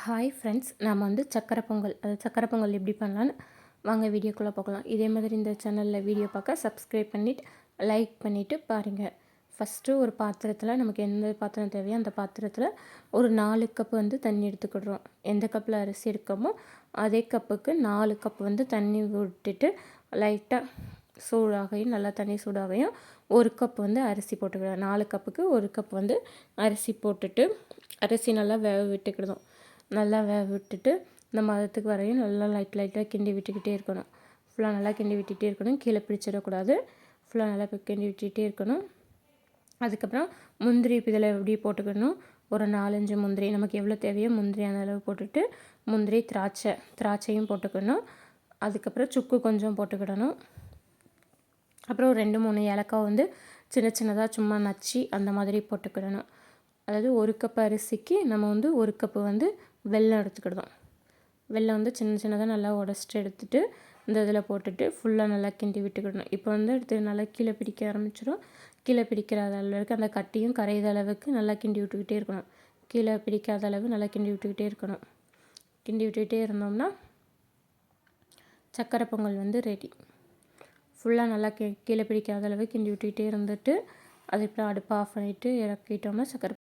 Hi friends, நாம் வந்து சக்கரை பொங்கல் சக்கரை பொங்கல் எப்படி பண்ணலான்னு வாங்க வீடியோக்குள்ளே பார்க்கலாம். இதே மாதிரி இந்த சேனலில் வீடியோ பார்க்க சப்ஸ்கிரைப் பண்ணிவிட்டு லைக் பண்ணிவிட்டு பாருங்கள். ஃபஸ்ட்டு ஒரு பாத்திரத்தில் நமக்கு எந்த பாத்திரம் தேவையோ அந்த பாத்திரத்தில் ஒரு 4 கப்பு வந்து தண்ணி எடுத்துக்கிடுறோம். எந்த கப்பில் அரிசி எடுக்கமோ அதே கப்புக்கு 4 கப்பு வந்து தண்ணி விட்டுட்டு லைட்டாக சூடாகையும் நல்லா தண்ணி சூடாகையும் 1 கப் வந்து அரிசி போட்டுக்கிடுவோம். 4 கப்புக்கு 1 கப் வந்து அரிசி போட்டுட்டு அரிசி நல்லா வேக விட்டுக்கிடுவோம். நல்லா வேக விட்டுட்டு இந்த மதத்துக்கு வரையும் நல்லா லைட்டாக கிண்டி விட்டுக்கிட்டே இருக்கணும். ஃபுல்லாக நல்லா கிண்டி விட்டுகிட்டே இருக்கணும். கீழே பிடிச்சிடக்கூடாது. ஃபுல்லாக நல்லா கிண்டி விட்டுகிட்டே இருக்கணும். அதுக்கப்புறம் முந்திரி இதில் எப்படி போட்டுக்கணும், ஒரு 4-5 முந்திரி நமக்கு எவ்வளோ தேவையோ முந்திரி அந்த அளவு போட்டுட்டு முந்திரி திராட்சையும் போட்டுக்கணும். அதுக்கப்புறம் சுக்கு கொஞ்சம் போட்டுக்கிடணும். அப்புறம் ஒரு 2-3 ஏலக்காய் வந்து சின்னதாக சும்மா நச்சு அந்த மாதிரி போட்டுக்கிடணும். அதாவது 1 கப் அரிசிக்கு நம்ம வந்து 1 கப்பு வந்து வெல்லம் எடுத்துக்கிடுவோம். வெல்லம் வந்து சின்னதாக நல்லா உடச்சிட்டு எடுத்துகிட்டு இந்த இதில் போட்டுட்டு ஃபுல்லாக நல்லா கிண்டி விட்டுக்கிடணும். இப்போ வந்து எடுத்து நல்லா கீழே பிடிக்க ஆரம்பிச்சிடும். கீழே பிடிக்காத அளவுக்கு அந்த கட்டியும் கரையிற அளவுக்கு நல்லா கிண்டி விட்டுக்கிட்டே இருக்கணும். கீழே பிடிக்காத அளவு நல்லா கிண்டி விட்டுக்கிட்டே இருக்கணும். கிண்டி விட்டுக்கிட்டே இருந்தோம்னா சக்கரை பொங்கல் வந்து ரெடி. ஃபுல்லாக நல்லா கீழே பிடிக்காத அளவு கிண்டி விட்டுக்கிட்டே இருந்துட்டு அதுக்கப்புறம் அடுப்பை ஆஃப் பண்ணிவிட்டு இறக்கிட்டோம்னா சக்கரை